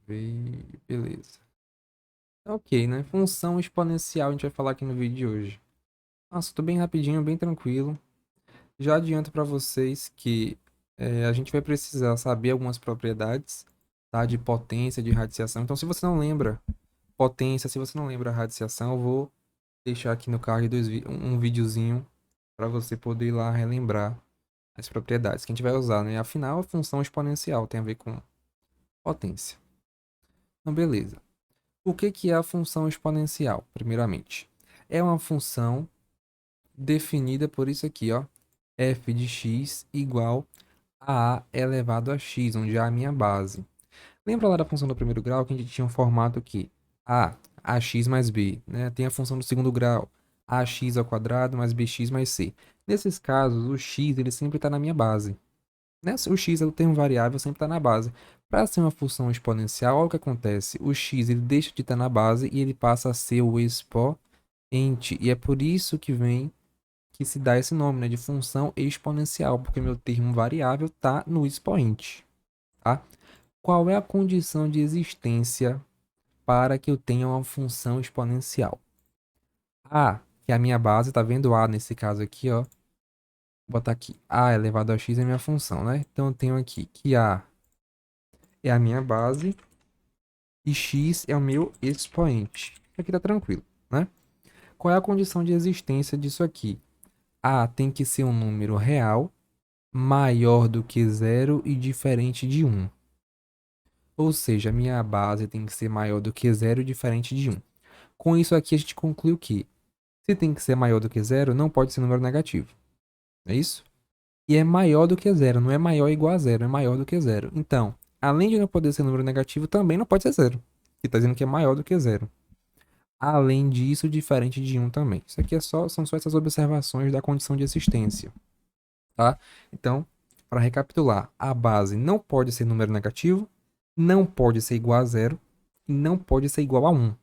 ver. Beleza. Ok, né? Função exponencial a gente vai falar aqui no vídeo de hoje. Nossa, tô bem rapidinho, bem tranquilo. Já adianto para vocês que a gente vai precisar saber algumas propriedades, tá? De potência, de radiciação. Então, se você não lembra potência, se você não lembra radiciação, eu vou deixar aqui no card um videozinho para você poder ir lá relembrar as propriedades que a gente vai usar, né? Afinal, a função exponencial tem a ver com potência. Então, beleza. O que é a função exponencial, primeiramente? É uma função definida por isso aqui, ó. F de x igual a elevado a x, onde A é a minha base. Lembra lá da função do primeiro grau que a gente tinha um formato aqui? Ax mais b, né? Tem a função do segundo grau, ax ao quadrado mais bx mais c. Nesses casos, o x ele sempre está na minha base. Né? O x é o termo variável, sempre está na base. Para ser uma função exponencial, olha o que acontece. O x ele deixa de estar na base e ele passa a ser o expoente. E é por isso que se dá esse nome, né, de função exponencial, porque meu termo variável está no expoente. Tá? Qual é a condição de existência para que eu tenha uma função exponencial? Que é a minha base, tá vendo? A nesse caso aqui, ó. Vou botar aqui. A elevado a x é minha função, né? Então eu tenho aqui que A é a minha base e x é o meu expoente. Aqui tá tranquilo, né? Qual é a condição de existência disso aqui? A tem que ser um número real maior do que zero e diferente de 1. Ou seja, a minha base tem que ser maior do que zero e diferente de 1. Com isso aqui a gente conclui que se tem que ser maior do que zero, não pode ser número negativo. É isso? E é maior do que zero, não é maior ou igual a zero, é maior do que zero. Então, além de não poder ser número negativo, também não pode ser zero. Que está dizendo que é maior do que zero. Além disso, diferente de 1 também. Isso aqui são só essas observações da condição de existência. Tá? Então, para recapitular, a base não pode ser número negativo, não pode ser igual a zero e não pode ser igual a 1.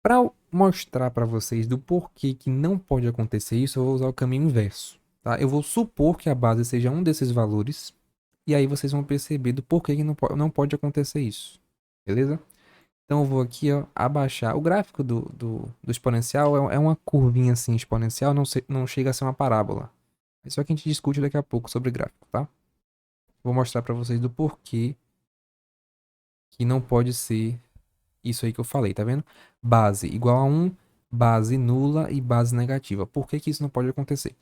Para mostrar para vocês do porquê que não pode acontecer isso, eu vou usar o caminho inverso. Tá? Eu vou supor que a base seja um desses valores, e aí vocês vão perceber do porquê que não pode acontecer isso. Beleza? Então eu vou aqui ó, abaixar. O gráfico do exponencial é uma curvinha assim exponencial, não chega a ser uma parábola. É só que a gente discute daqui a pouco sobre gráfico, tá? Vou mostrar para vocês do porquê que não pode ser isso aí que eu falei, tá vendo? Base igual a 1, base nula e base negativa. Por que que isso não pode acontecer?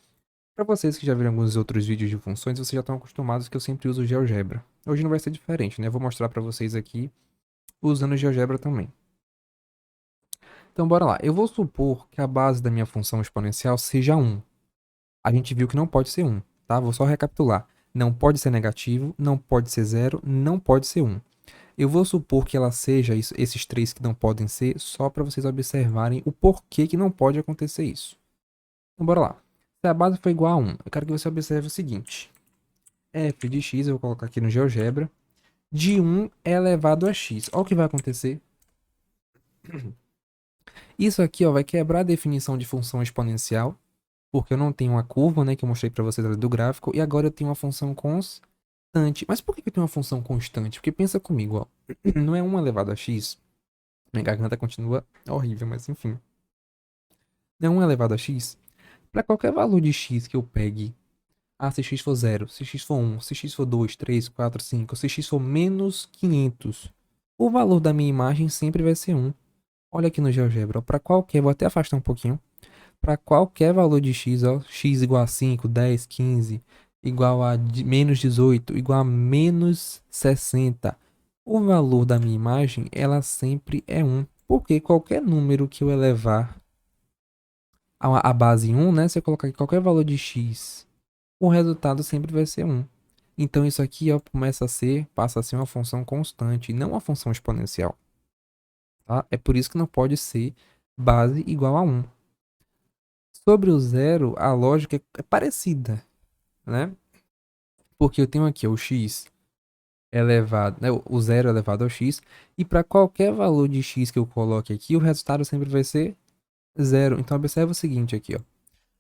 Para vocês que já viram alguns outros vídeos de funções, vocês já estão acostumados que eu sempre uso GeoGebra. Hoje não vai ser diferente, né? Eu vou mostrar para vocês aqui usando GeoGebra também. Então bora lá. Eu vou supor que a base da minha função exponencial seja 1. A gente viu que não pode ser 1, tá? Vou só recapitular. Não pode ser negativo, não pode ser 0, não pode ser 1. Eu vou supor que ela seja esses três que não podem ser, só para vocês observarem o porquê que não pode acontecer isso. Então bora lá. Se a base for igual a 1, eu quero que você observe o seguinte. F de x, eu vou colocar aqui no GeoGebra, de 1 é elevado a x. Olha o que vai acontecer. Isso aqui ó, vai quebrar a definição de função exponencial, porque eu não tenho uma curva, né, que eu mostrei para vocês ali do gráfico, e agora eu tenho uma função constante. Mas por que eu tenho uma função constante? Porque pensa comigo, ó, não é 1 elevado a x. Minha garganta continua horrível, mas enfim. Não é 1 elevado a x. Para qualquer valor de x que eu pegue, se x for 0, se x for 1, se x for 2, 3, 4, 5, se x for menos 500, o valor da minha imagem sempre vai ser 1. Olha aqui no GeoGebra, para qualquer, vou até afastar um pouquinho, para qualquer valor de x, ó, x igual a 5, 10, 15, igual a menos 18, igual a menos 60, o valor da minha imagem, ela sempre é 1. Porque qualquer número que eu elevar a base 1, né? Se eu colocar aqui qualquer valor de x, o resultado sempre vai ser 1. Então isso aqui ó, passa a ser uma função constante, não uma função exponencial. Tá? É por isso que não pode ser base igual a 1. Sobre o zero, a lógica é parecida, né? Porque eu tenho aqui o x elevado, né? O zero elevado ao x, e para qualquer valor de x que eu coloque aqui, o resultado sempre vai ser zero. Então observa o seguinte aqui, ó.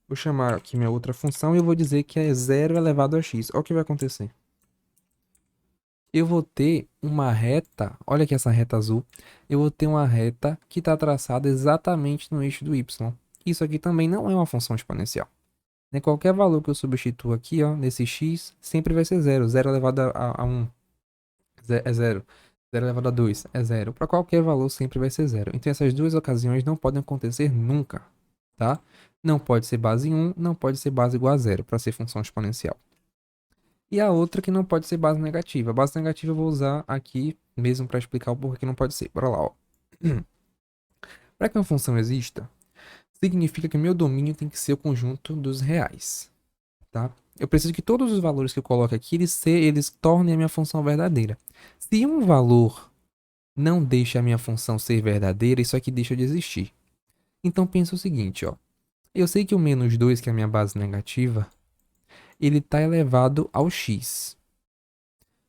Vou chamar aqui minha outra função e eu vou dizer que é zero elevado a x. Olha o que vai acontecer. eu vou ter uma reta, olha aqui essa reta azul, eu vou ter uma reta que está traçada exatamente no eixo do y. Isso aqui também não é uma função exponencial. Né? Qualquer valor que eu substitua aqui, ó, nesse x, sempre vai ser zero. Zero elevado a 1 é zero. Zero elevado a 2 é zero. Para qualquer valor sempre vai ser zero. Então essas duas ocasiões não podem acontecer nunca, tá? Não pode ser base 1, não pode ser base igual a zero para ser função exponencial. E a outra que não pode ser base negativa. Base negativa eu vou usar aqui mesmo para explicar o porquê que não pode ser. Bora lá, ó. Para que uma função exista, significa que o meu domínio tem que ser o conjunto dos reais, tá? Eu preciso que todos os valores que eu coloque aqui, eles tornem a minha função verdadeira. Se um valor não deixa a minha função ser verdadeira, isso aqui deixa de existir. Então pensa o seguinte, ó. Eu sei que o menos 2, que é a minha base negativa, ele está elevado ao x.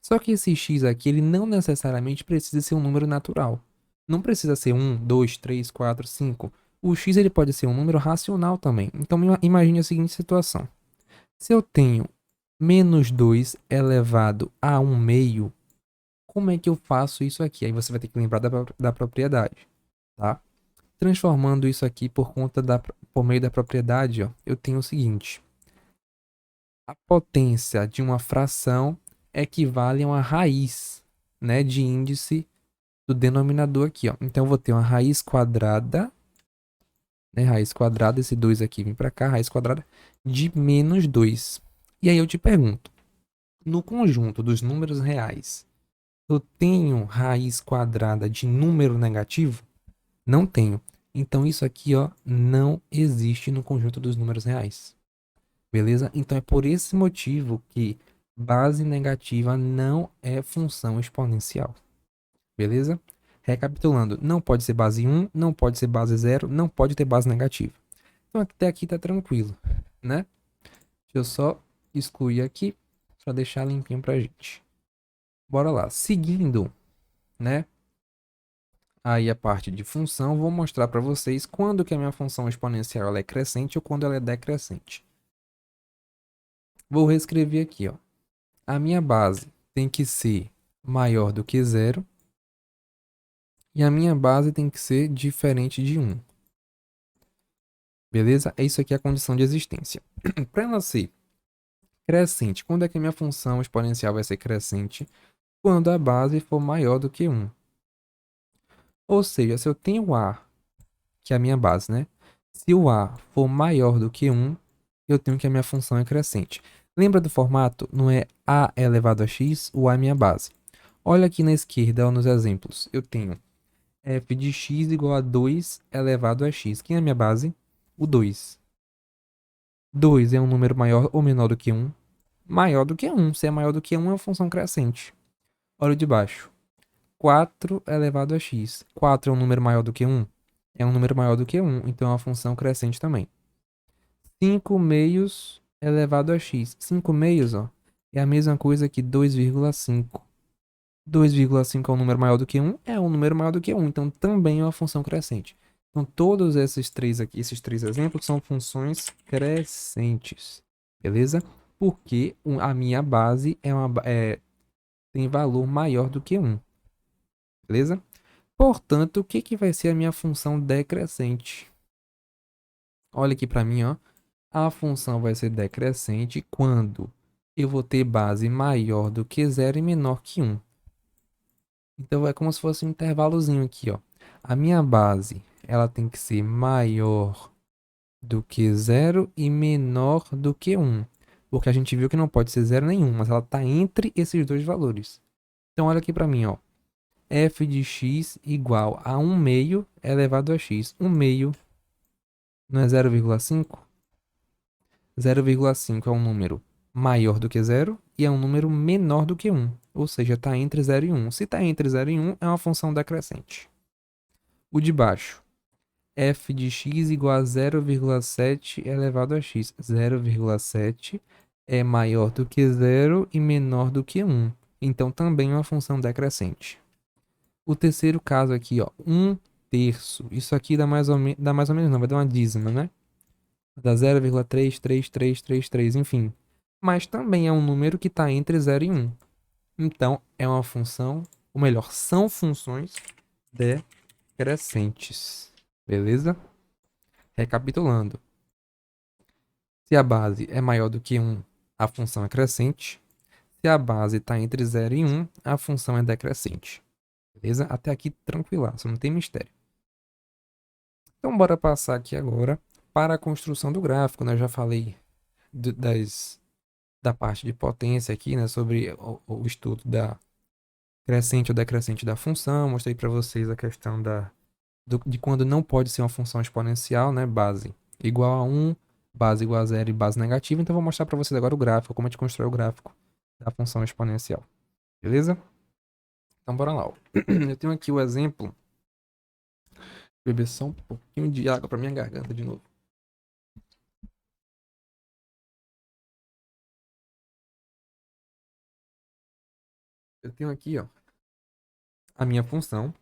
Só que esse x aqui, ele não necessariamente precisa ser um número natural. Não precisa ser 1, 2, 3, 4, 5. O x ele pode ser um número racional também. Então imagine a seguinte situação. Se eu tenho menos 2 elevado a 1 meio, como é que eu faço isso aqui? Aí você vai ter que lembrar da propriedade, tá? Transformando isso aqui por meio da propriedade, ó, eu tenho o seguinte. A potência de uma fração equivale a uma raiz, né, de índice do denominador aqui, ó. Então eu vou ter uma raiz quadrada, né, raiz quadrada, esse 2 aqui vem para cá, raiz quadrada de menos 2. E aí eu te pergunto, no conjunto dos números reais, eu tenho raiz quadrada de número negativo? Não tenho. Então isso aqui, ó, não existe no conjunto dos números reais. Beleza? Então é por esse motivo que base negativa não é função exponencial. Beleza? Recapitulando, não pode ser base 1, não pode ser base 0, não pode ter base negativa. Então até aqui tá tranquilo, né? Deixa eu só excluir aqui para deixar limpinho pra gente. Bora lá. Seguindo, né? Aí a parte de função, vou mostrar para vocês quando que a minha função exponencial ela é crescente ou quando ela é decrescente. Vou reescrever aqui, ó. A minha base tem que ser maior do que zero e a minha base tem que ser diferente de 1. Beleza? É isso aqui a condição de existência. Para ela ser crescente, quando é que a minha função exponencial vai ser crescente? Quando a base for maior do que 1. Ou seja, se eu tenho A, que é a minha base, né? Se o A for maior do que 1, eu tenho que a minha função é crescente. Lembra do formato? Não é A elevado a x, o A é minha base. Olha aqui na esquerda, ó, nos exemplos. Eu tenho f de x igual a 2 elevado a x. Quem é a minha base? O 2. 2 é um número maior ou menor do que 1? Maior do que 1. Se é maior do que 1, é uma função crescente. Olha o de baixo. 4 elevado a x. 4 é um número maior do que 1? É um número maior do que 1, então é uma função crescente também. 5 meios elevado a x. 5 meios, ó, é a mesma coisa que 2,5. 2,5 é um número maior do que 1? É um número maior do que 1, então também é uma função crescente. Então todos esses três aqui, esses três exemplos são funções crescentes, beleza? Porque a minha base tem valor maior do que 1, beleza? Portanto, o que vai ser a minha função decrescente? Olha aqui para mim, ó. A função vai ser decrescente quando eu vou ter base maior do que 0 e menor que 1. Então é como se fosse um intervalozinho aqui, ó. A minha base, ela tem que ser maior do que 0 e menor do que 1. Porque a gente viu que não pode ser 0 nenhum, mas ela está entre esses dois valores. Então olha aqui para mim, ó. F de x igual a 1 meio elevado a x. 1 meio não é 0,5? 0,5 é um número maior do que 0 e é um número menor do que 1. Ou seja, está entre 0 e 1. Se está entre 0 e 1, é uma função decrescente. O de baixo. F de x igual a 0,7 elevado a x. 0,7 é maior do que 0 e menor do que 1. Então, também é uma função decrescente. O terceiro caso aqui, ó, 1/3. Isso aqui dá mais ou menos, não, vai dar uma dízima, né? Dá 0,33333, enfim. Mas também é um número que está entre 0 e 1. Então, é uma função, ou melhor, são funções decrescentes. Beleza? Recapitulando. Se a base é maior do que 1, a função é crescente. Se a base está entre 0 e 1, a função é decrescente. Beleza? Até aqui tranquilaço, não tem mistério. Então, bora passar aqui agora para a construção do gráfico, né? Eu já falei da parte de potência aqui, né? Sobre o estudo da crescente ou decrescente da função. Mostrei para vocês a questão de quando não pode ser uma função exponencial, né? Base igual a 1, base igual a 0 e base negativa. Então, eu vou mostrar para vocês agora o gráfico, como a gente constrói o gráfico da função exponencial. Beleza? Então, bora lá. Ó. Eu tenho aqui o exemplo. Vou beber só um pouquinho de água para minha garganta de novo. Eu tenho aqui, ó, a minha função,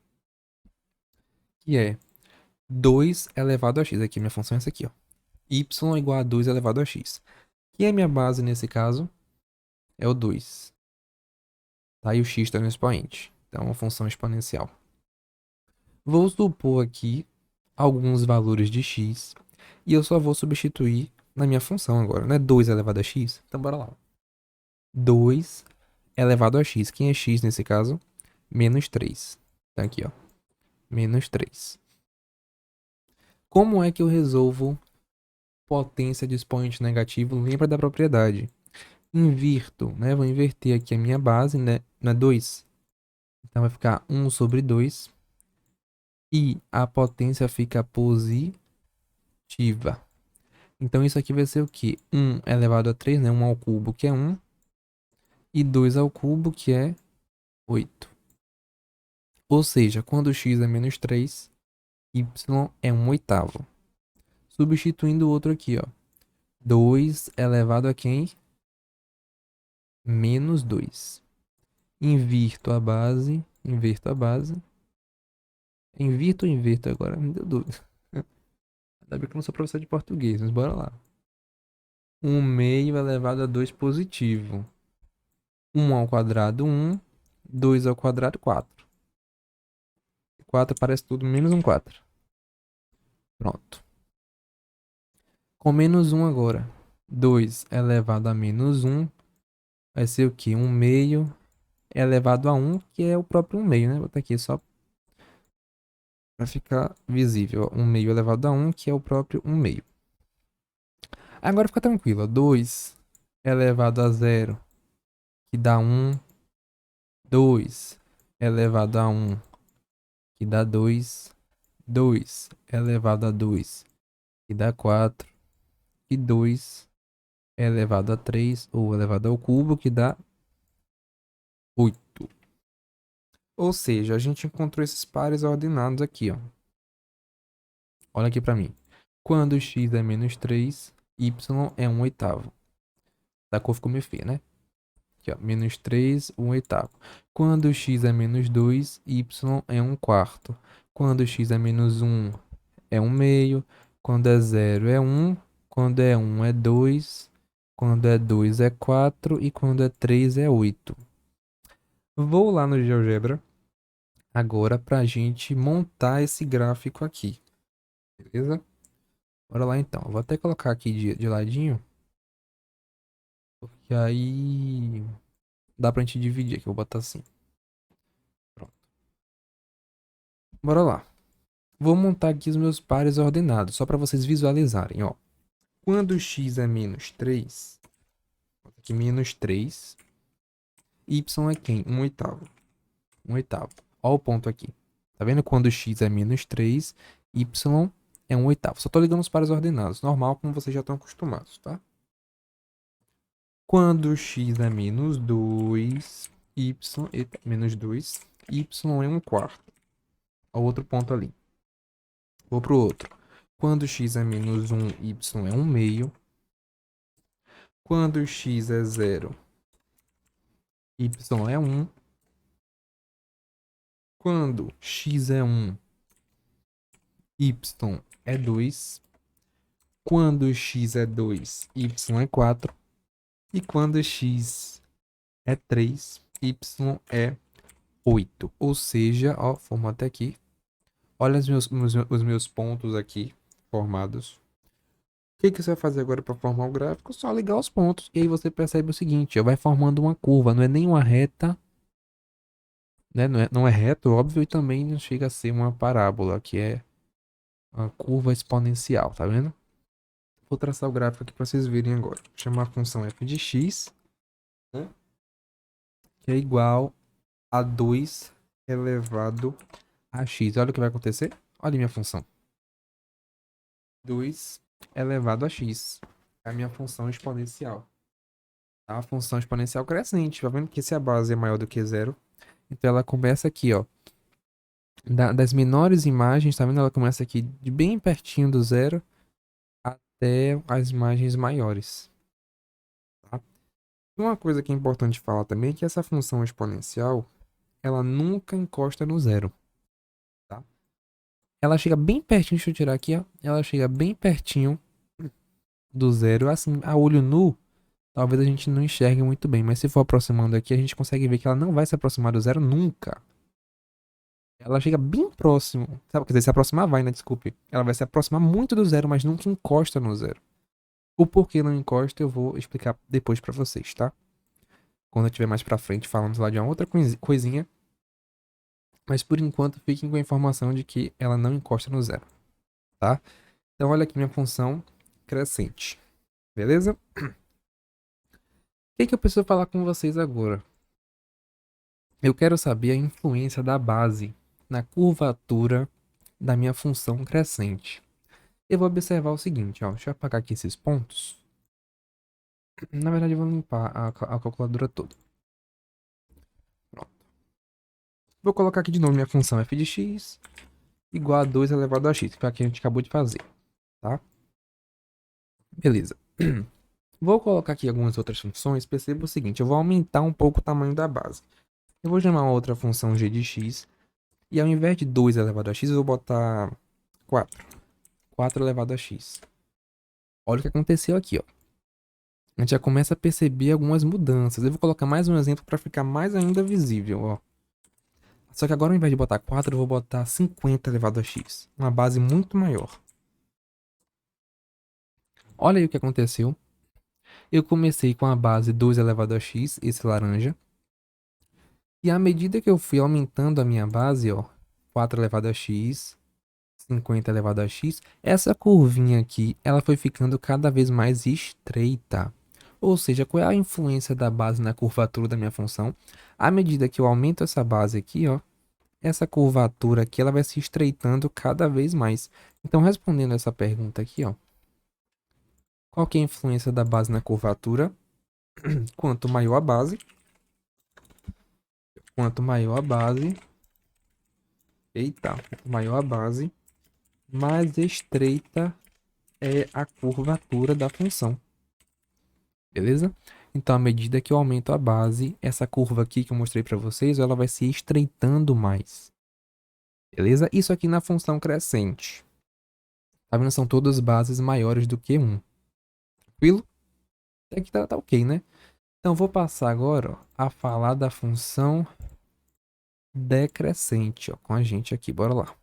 que é 2 elevado a x. Aqui, minha função é essa aqui, ó. Y igual a 2 elevado a x. Que é a minha base nesse caso? É o 2. Tá? E o x está no expoente. Então, é uma função exponencial. Vou supor aqui alguns valores de x. E eu só vou substituir na minha função agora, né? 2 elevado a x. Então, bora lá. 2 elevado a x. Quem é x nesse caso? Menos 3. Tá aqui, ó. Menos 3. Como é que eu resolvo potência de expoente negativo? Lembra da propriedade. Invirto, né? Vou inverter aqui a minha base, né? Não é 2. Então vai ficar 1 sobre 2. E a potência fica positiva. Então isso aqui vai ser o quê? 1 elevado a 3, né? 1 ao cubo, que é 1. E 2 ao cubo, que é 8. Ou seja, quando x é menos 3, y é 1 oitavo. Substituindo o outro aqui, ó. 2 elevado a quem? Menos 2. Invirto a base. Inverto a base. Invirto ou inverto agora? Me deu dúvida. Ainda bem que eu não sou professor de português, mas bora lá. 1 meio elevado a 2 positivo. 1 ao quadrado, 1. 2 ao quadrado, 4. 4 parece tudo menos um 4. Pronto. Com menos 1 agora. 2 elevado a menos 1 vai ser o quê? 1 meio elevado a 1, que é o próprio 1 meio, né? Vou botar aqui só para ficar visível. 1 meio elevado a 1, que é o próprio 1 meio. Agora fica tranquilo. 2 elevado a 0, que dá 1. 2 elevado a 1, que dá 2. 2 elevado a 2, que dá 4. E 2 elevado a 3, ou elevado ao cubo, que dá 8. Ou seja, a gente encontrou esses pares ordenados aqui, ó. Olha aqui para mim. Quando x é menos 3, y é 1 oitavo. Da cor ficou meio feia, né? Aqui, ó. Menos 3, 1 oitavo. Quando x é menos 2, y é 1 quarto. Quando x é menos 1, é 1 meio. Quando é 0, é 1. Quando é 1, é 2. Quando é 2, é 4. E quando é 3, é 8. Vou lá no GeoGebra agora para a gente montar esse gráfico aqui. Beleza? Bora lá então. Eu vou até colocar aqui de ladinho. Porque aí dá pra gente dividir aqui. Eu vou botar assim. Pronto. Bora lá. Vou montar aqui os meus pares ordenados, só para vocês visualizarem, ó. Quando x é menos 3, aqui menos 3, y é quem? 1 oitavo. 1 oitavo. Ó o ponto aqui. Tá vendo? Quando x é menos 3, y é 1 oitavo. Só tô ligando os pares ordenados, normal, como vocês já estão acostumados, tá? Quando x é menos 2, eita, menos 2, y é 1 quarto. Ó o outro ponto ali. Vou pro outro. Quando x é menos 1, y é 1 meio. Quando x é 0, y é 1. Quando x é 1, y é 2. Quando x é 2, y é 4. E quando x é 3, y é 8. Ou seja, ó, formou até aqui. Olha os meus pontos aqui formados. O que você vai fazer agora para formar o gráfico? Só ligar os pontos. E aí você percebe o seguinte, ó, vai formando uma curva. Não é nem uma reta, né? Não é reto, óbvio, e também não chega a ser uma parábola, que é uma curva exponencial, tá vendo? Vou traçar o gráfico aqui para vocês verem agora. Vou chamar a função f de x, né? Que é igual a 2 elevado a x. Olha o que vai acontecer. Olha a minha função. 2 elevado a x. É a minha função exponencial. Tá? A função exponencial crescente. Tá vendo que se a base é maior do que zero, então ela começa aqui, ó. Das menores imagens, tá vendo? Ela começa aqui de bem pertinho do zero até as imagens maiores. Tá? Uma coisa que é importante falar também é que essa função exponencial, ela nunca encosta no zero. Tá? Ela chega bem pertinho, deixa eu tirar aqui, ó. Ela chega bem pertinho do zero, assim, a olho nu, talvez a gente não enxergue muito bem, mas se for aproximando aqui, a gente consegue ver que ela não vai se aproximar do zero nunca. Ela chega bem próximo, sabe? Quer dizer, se aproximar vai, né? Desculpe. Ela vai se aproximar muito do zero, mas nunca encosta no zero. O porquê não encosta eu vou explicar depois pra vocês, tá? Quando eu estiver mais pra frente, falamos lá de uma outra coisinha. Mas por enquanto, fiquem com a informação de que ela não encosta no zero, tá? Então olha aqui minha função crescente, beleza? O que eu preciso falar com vocês agora? Eu quero saber a influência da base na curvatura da minha função crescente. Eu vou observar o seguinte, ó. Deixa eu apagar aqui esses pontos. Na verdade, eu vou limpar a calculadora toda. Pronto. Vou colocar aqui de novo minha função f de x igual a 2 elevado a x, que foi a que a gente acabou de fazer, tá? Beleza. Vou colocar aqui algumas outras funções. Perceba o seguinte, eu vou aumentar um pouco o tamanho da base. Eu vou chamar uma outra função g de x. E ao invés de 2 elevado a x, eu vou botar 4. 4 elevado a x. Olha o que aconteceu aqui, ó. A gente já começa a perceber algumas mudanças. Eu vou colocar mais um exemplo para ficar mais ainda visível, ó. Só que agora, ao invés de botar 4, eu vou botar 50 elevado a x. Uma base muito maior. Olha aí o que aconteceu. Eu comecei com a base 2 elevado a x, esse laranja. E à medida que eu fui aumentando a minha base, ó, 4 elevado a x, 50 elevado a x, essa curvinha aqui, ela foi ficando cada vez mais estreita. Ou seja, qual é a influência da base na curvatura da minha função? À medida que eu aumento essa base aqui, ó, essa curvatura aqui, ela vai se estreitando cada vez mais. Então, respondendo essa pergunta aqui, ó, qual que é a influência da base na curvatura? Quanto maior a base, quanto maior a base, quanto maior a base, mais estreita é a curvatura da função. Beleza? Então, à medida que eu aumento a base, essa curva aqui que eu mostrei para vocês, ela vai se estreitando mais. Beleza? Isso aqui na função crescente. Tá vendo? São todas bases maiores do que 1. Tranquilo? Até que tá ok, né? Então, vou passar agora, ó, a falar da função decrescente, ó, com a gente aqui. Bora lá.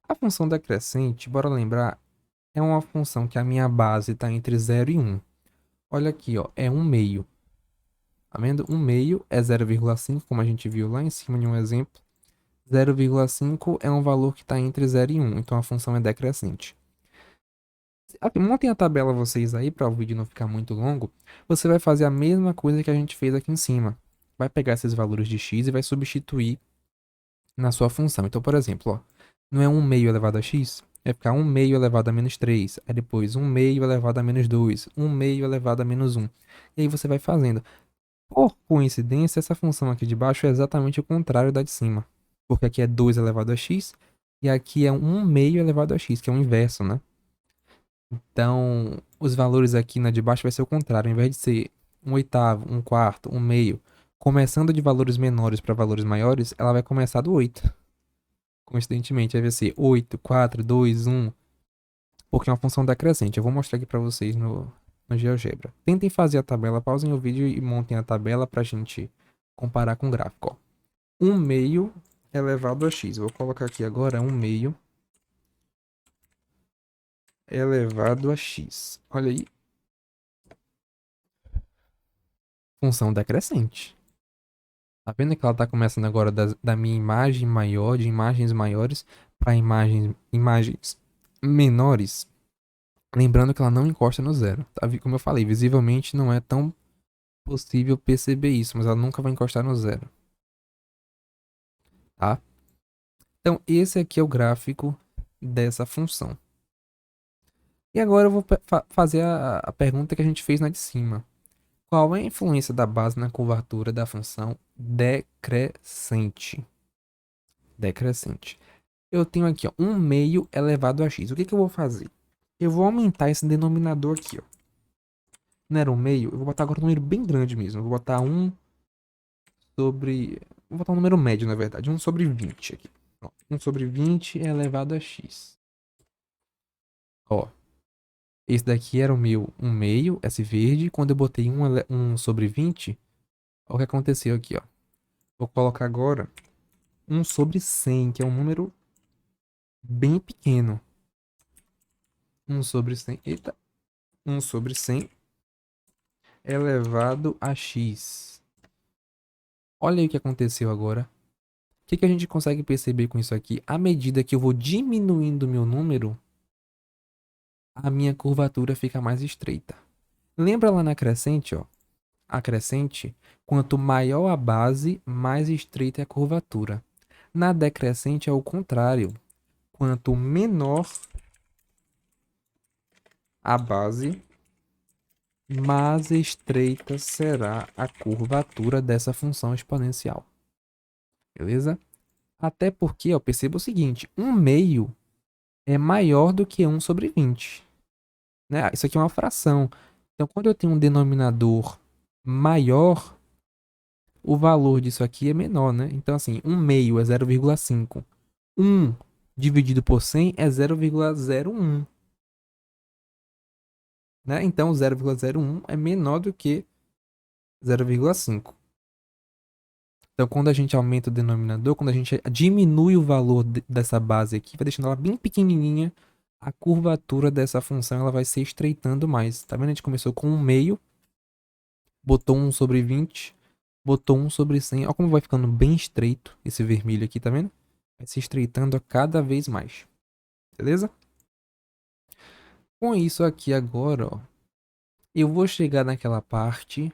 A função decrescente, bora lembrar, é uma função que a minha base está entre 0 e 1. Olha aqui, ó, é 1 meio. Tá vendo? 1 meio é 0,5, como a gente viu lá em cima de um exemplo. 0,5 é um valor que está entre 0 e 1, então a função é decrescente. Montem a tabela vocês aí, para o vídeo não ficar muito longo. Você vai fazer a mesma coisa que a gente fez aqui em cima. Vai pegar esses valores de x e vai substituir na sua função. Então, por exemplo, ó, não é 1 meio elevado a x? Vai ficar 1 meio elevado a menos 3. Aí depois 1 meio elevado a menos 2. 1 meio elevado a menos 1. E aí você vai fazendo. Por coincidência, essa função aqui de baixo é exatamente o contrário da de cima. Porque aqui é 2 elevado a x e aqui é 1 meio elevado a x, que é o inverso, né? Então, os valores aqui na de baixo vai ser o contrário. Ao invés de ser 1/8, 1/4, 1 meio, começando de valores menores para valores maiores, ela vai começar do 8. Coincidentemente, aí vai ser 8, 4, 2, 1, porque é uma função decrescente. Eu vou mostrar aqui para vocês no GeoGebra. Tentem fazer a tabela, pausem o vídeo e montem a tabela para a gente comparar com o gráfico, ó. 1 meio elevado a x. Vou colocar aqui agora 1 meio elevado a x. Olha aí. Função decrescente. Tá vendo que ela tá começando agora da minha imagem maior, de imagens maiores, para imagens menores. Lembrando que ela não encosta no zero. Tá? Como eu falei, visivelmente não é tão possível perceber isso, mas ela nunca vai encostar no zero. Tá? Então, esse aqui é o gráfico dessa função. E agora eu vou fazer a pergunta que a gente fez na de cima. Qual é a influência da base na curvatura da função decrescente? Decrescente. Eu tenho aqui, ó, 1 meio elevado a x. O que que eu vou fazer? Eu vou aumentar esse denominador aqui, ó. Não era 1 meio? Eu vou botar agora um número bem grande mesmo. Eu vou botar 1 sobre... Vou botar um número médio, na verdade. 1 sobre 20 aqui. Ó, 1 sobre 20 é elevado a x. Ó. Esse daqui era o meu 1 meio, esse verde. Quando eu botei 1 sobre 20, olha o que aconteceu aqui, ó. Vou colocar agora 1 sobre 100, que é um número bem pequeno. 1 sobre 100, eita. 1 sobre 100 elevado a x. Olha aí o que aconteceu agora. O que que a gente consegue perceber com isso aqui? À medida que eu vou diminuindo o meu número, a minha curvatura fica mais estreita. Lembra lá na crescente, ó? A crescente, quanto maior a base, mais estreita é a curvatura. Na decrescente é o contrário. Quanto menor a base, mais estreita será a curvatura dessa função exponencial. Beleza? Até porque, ó, perceba o seguinte, 1 meio é maior do que 1 sobre 20. Né? Isso aqui é uma fração. Então, quando eu tenho um denominador maior, o valor disso aqui é menor, né? Então, assim, 1 meio é 0,5. 1 dividido por 100 é 0,01. Né? Então, 0,01 é menor do que 0,5. Então, quando a gente aumenta o denominador, quando a gente diminui o valor dessa base aqui, vai deixando ela bem pequenininha, a curvatura dessa função ela vai se estreitando mais. Tá vendo? A gente começou com 1 meio, botou 1 sobre 20, botou 1 sobre 100. Olha como vai ficando bem estreito esse vermelho aqui, tá vendo? Vai se estreitando a cada vez mais. Beleza? Com isso aqui agora, ó, eu vou chegar naquela parte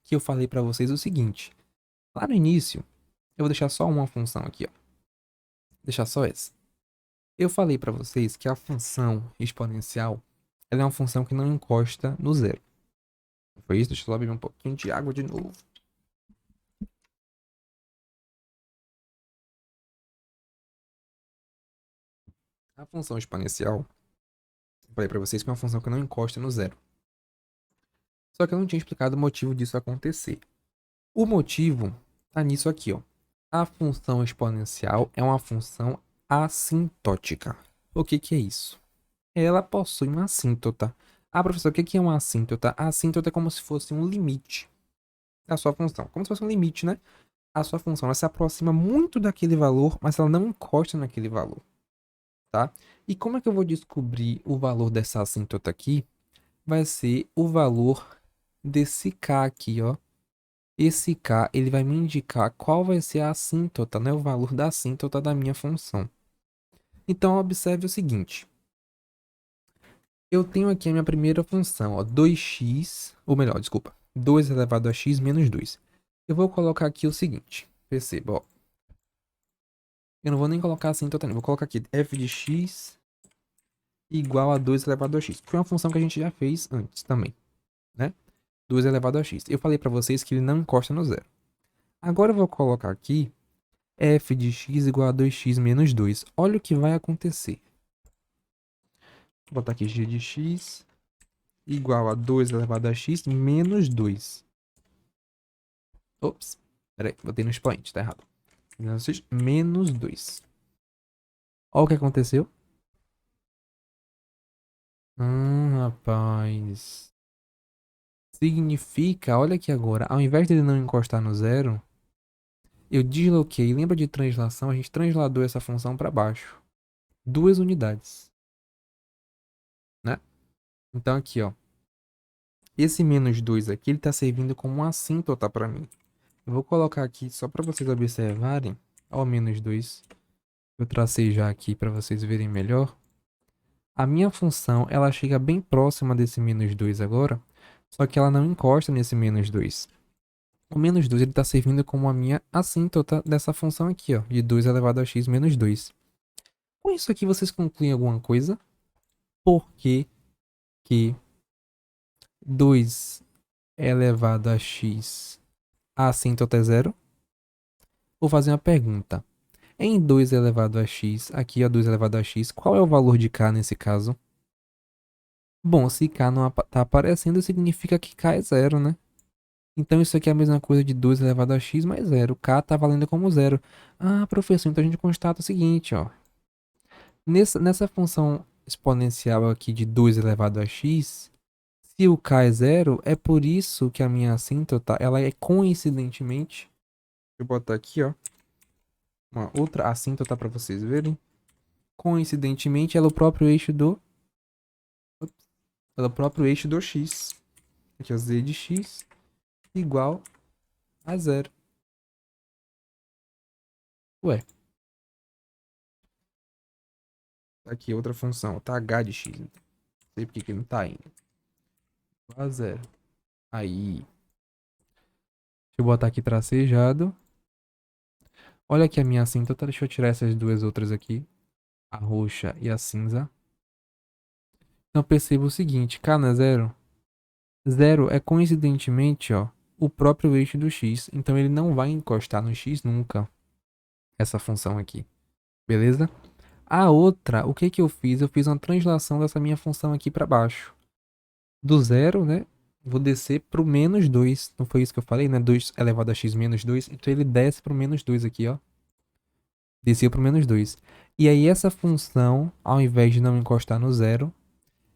que eu falei para vocês o seguinte. Lá no início, eu vou deixar só uma função aqui, ó. Deixar só essa. Eu falei para vocês que a função exponencial, ela é uma função que não encosta no zero. Foi isso? Deixa eu só beber um pouquinho de água de novo. A função exponencial, eu falei para vocês que é uma função que não encosta no zero. Só que eu não tinha explicado o motivo disso acontecer. O motivo tá nisso aqui, ó. A função exponencial é uma função assintótica. O que que é isso? Ela possui uma assíntota. Ah, professor, o que que é uma assíntota? A assíntota é como se fosse um limite da sua função. Como se fosse um limite, né? A sua função ela se aproxima muito daquele valor, mas ela não encosta naquele valor, tá? E como é que eu vou descobrir o valor dessa assíntota aqui? Vai ser o valor desse k aqui, ó. Esse k, ele vai me indicar qual vai ser a assíntota, né? O valor da assíntota da minha função. Então, observe o seguinte. Eu tenho aqui a minha primeira função, ó, 2x, ou melhor, desculpa, 2 elevado a x menos 2. Eu vou colocar aqui o seguinte, perceba, ó. Eu não vou nem colocar assim totalmente, vou colocar aqui f de x igual a 2 elevado a x. Foi uma função que a gente já fez antes também, né? 2 elevado a x. Eu falei para vocês que ele não encosta no zero. Agora eu vou colocar aqui f de x igual a 2x menos 2. Olha o que vai acontecer. Vou botar aqui g de x igual a 2 elevado a x menos 2. Ops, peraí, botei no expoente, tá errado. Menos 2. Olha o que aconteceu. Rapaz. Significa, olha aqui agora, ao invés dele não encostar no zero, Eu desloquei, lembra de translação? A gente transladou essa função para baixo. 2 unidades, né? Então aqui, ó. Esse menos 2 aqui, ele está servindo como uma assíntota para mim. Eu vou colocar aqui só para vocês observarem. Ó, o menos 2. Eu tracei já aqui para vocês verem melhor. A minha função, ela chega bem próxima desse menos 2 agora, só que ela não encosta nesse menos 2. O menos 2 ele está servindo como a minha assíntota dessa função aqui, ó, de 2 elevado a x menos 2. Com isso aqui, vocês concluem alguma coisa? Por que 2 elevado a x, a assíntota é zero? Vou fazer uma pergunta. Em 2 elevado a x, aqui ó, 2 elevado a x, qual é o valor de k nesse caso? Bom, se k não está aparecendo, significa que k é zero, né? Então isso aqui é a mesma coisa de 2 elevado a x mais zero. K está valendo como zero. Ah, professor, então a gente constata o seguinte, ó. Nessa função exponencial aqui de 2 elevado a x, se o k é zero, é por isso que a minha assíntota, ela é coincidentemente, deixa eu botar aqui, ó, uma outra assíntota para vocês verem. Coincidentemente, ela é o próprio eixo do, x. Aqui, ó, z de x igual a zero. Ué, aqui outra função, tá h de x. Não sei por que não tá indo. Igual a zero. Aí, deixa eu botar aqui tracejado. Olha aqui a minha assíntota, deixa eu tirar essas duas outras aqui. A roxa e a cinza. Então perceba o seguinte, k não é zero? Zero é coincidentemente, ó, o próprio eixo do x. Então ele não vai encostar no x nunca. Essa função aqui. Beleza? A outra, o que que eu fiz? Eu fiz uma translação dessa minha função aqui para baixo. Do zero, né? Vou descer pro menos 2. Não foi isso que eu falei, né? 2 elevado a x menos 2. Então ele desce pro menos 2 aqui, ó. Desceu pro menos 2. E aí essa função, ao invés de não encostar no zero,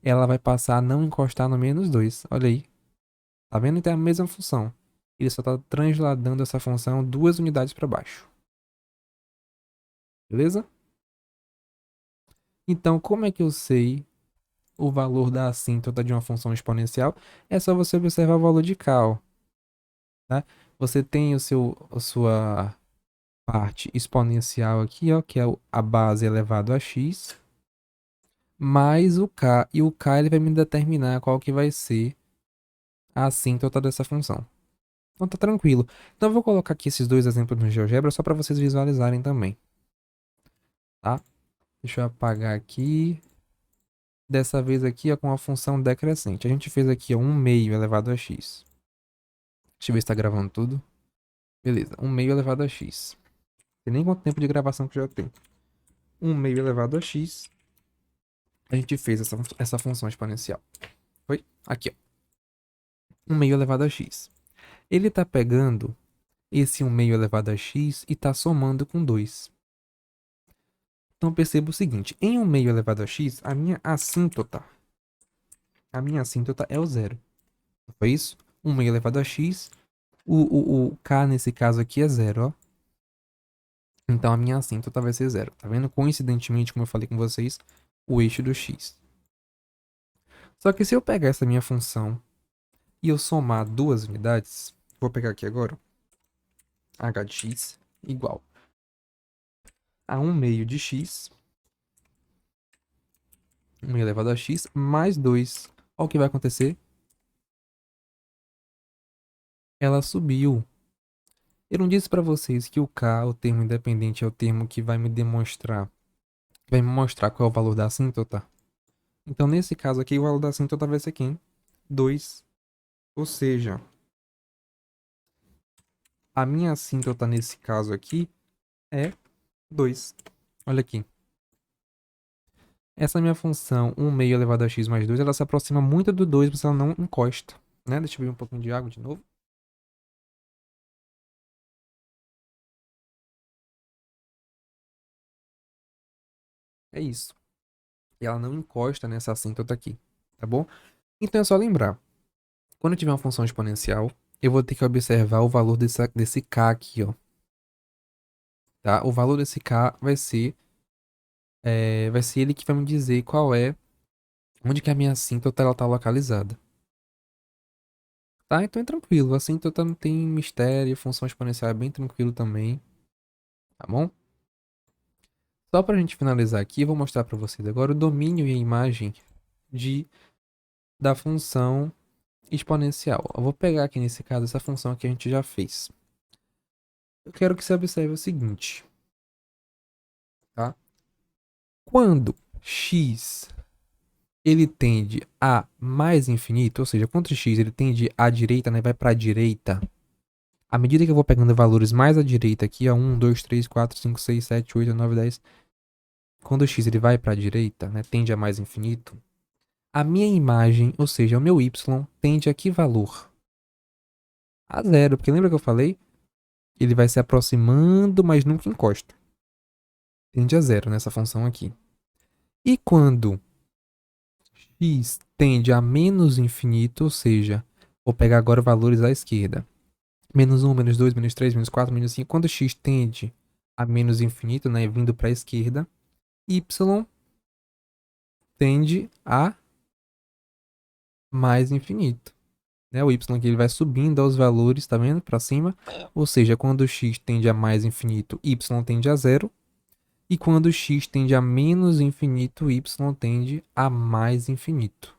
ela vai passar a não encostar no menos 2. Olha aí. Tá vendo? Então é a mesma função. Ele só está transladando essa função 2 unidades para baixo. Beleza? Então, como é que eu sei o valor da assíntota de uma função exponencial? É só você observar o valor de k, ó, tá? Você tem a sua parte exponencial aqui, ó, que é a base elevado a x, mais o k. E o k ele vai me determinar qual que vai ser a assíntota dessa função. Então tá tranquilo. Então eu vou colocar aqui esses dois exemplos no GeoGebra só para vocês visualizarem também, tá? Deixa eu apagar aqui. Dessa vez aqui ó, com a função decrescente. A gente fez aqui ó, 1 meio elevado a x. Deixa eu ver se tá gravando tudo. Beleza, 1 meio elevado a x. Não tem nem quanto tempo de gravação que eu já tenho. 1 meio elevado a x. A gente fez essa função exponencial. Foi? Aqui, ó. 1 meio elevado a x. Ele tá pegando esse 1 meio elevado a x e tá somando com 2. Então perceba o seguinte, em 1 meio elevado a x, a minha assíntota é o zero. Não foi isso? 1 meio elevado a x, o k nesse caso aqui é zero, ó. Então a minha assíntota vai ser zero. Tá vendo? Coincidentemente, como eu falei com vocês, o eixo do x. Só que se eu pegar essa minha função e eu somar 2 unidades, vou pegar aqui agora, h de x igual a 1 meio de x, 1 meio elevado a x, mais 2. Olha o que vai acontecer. Ela subiu. Eu não disse para vocês que o k, o termo independente, é o termo que vai me demonstrar, vai me mostrar qual é o valor da assíntota? Então, nesse caso aqui, o valor da assíntota vai ser quem? 2. Ou seja, a minha assíntota nesse caso aqui é 2. Olha aqui. Essa minha função 1 meio elevado a x mais 2, ela se aproxima muito do 2, mas ela não encosta. Né? Deixa eu beber um pouquinho de água de novo. É isso. E ela não encosta nessa assíntota aqui, tá bom? Então é só lembrar. Quando eu tiver uma função exponencial, eu vou ter que observar o valor desse k aqui, ó. tá? O valor desse K vai ser ele que vai me dizer onde que a minha assíntota ela tá localizada. Tá? Então é tranquilo. A assíntota não tem mistério, função exponencial é bem tranquilo também, tá bom? Só pra gente finalizar aqui, eu vou mostrar pra vocês agora o domínio e a imagem da função exponencial. Eu vou pegar aqui nesse caso essa função que a gente já fez. Eu quero que você observe o seguinte, tá? Quando x ele tende a mais infinito, ou seja, quando x ele tende à direita, né, vai para a direita, à medida que eu vou pegando valores mais à direita aqui, ó, 1, 2, 3, 4, 5, 6, 7, 8, 9, 10, quando o x ele vai para a direita, né, tende a mais infinito, a minha imagem, ou seja, o meu y, tende a que valor? A zero, porque lembra que eu falei? Ele vai se aproximando, mas nunca encosta. Tende a zero nessa função aqui. E quando x tende a menos infinito, ou seja, vou pegar agora valores à esquerda. Menos 1, menos 2, menos 3, menos 4, menos 5. Quando x tende a menos infinito, né, vindo para a esquerda, y tende a mais infinito. Né? O y aqui ele vai subindo aos valores, tá vendo? Para cima. Ou seja, quando x tende a mais infinito, y tende a zero. E quando x tende a menos infinito, y tende a mais infinito.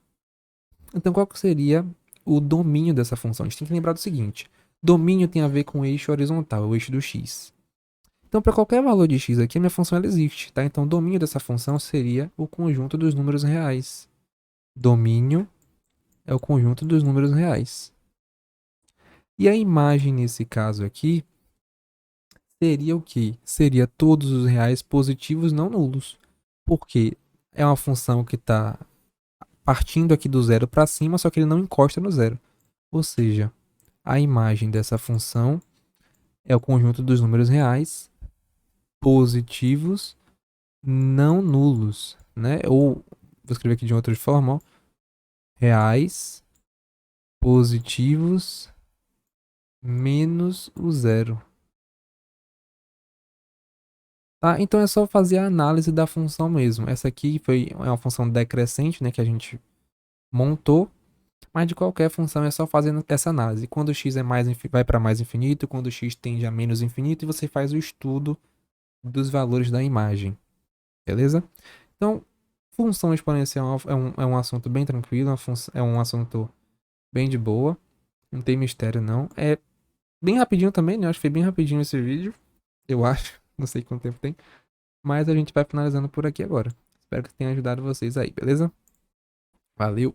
Então, qual que seria o domínio dessa função? A gente tem que lembrar do seguinte. Domínio tem a ver com o eixo horizontal, o eixo do x. Então, para qualquer valor de x aqui, a minha função ela existe, tá? Então, o domínio dessa função seria o conjunto dos números reais. Domínio é o conjunto dos números reais. E a imagem, nesse caso aqui, seria o quê? Seria todos os reais positivos não nulos. Porque é uma função que está partindo aqui do zero para cima, só que ele não encosta no zero. Ou seja, a imagem dessa função é o conjunto dos números reais positivos não nulos, né? Ou, vou escrever aqui de outra forma, ó, reais positivos menos o zero. Tá? Então é só fazer a análise da função mesmo. Essa aqui é uma função decrescente, né, que a gente montou, mas de qualquer função é só fazendo essa análise. Quando x vai para mais infinito, quando x tende a menos infinito, e você faz o estudo dos valores da imagem. Beleza? Então, função exponencial é um assunto bem tranquilo, é um assunto bem de boa, não tem mistério não. É bem rapidinho também, né? Acho que foi bem rapidinho esse vídeo, eu acho, não sei quanto tempo tem, mas a gente vai finalizando por aqui agora. Espero que tenha ajudado vocês aí, beleza? Valeu!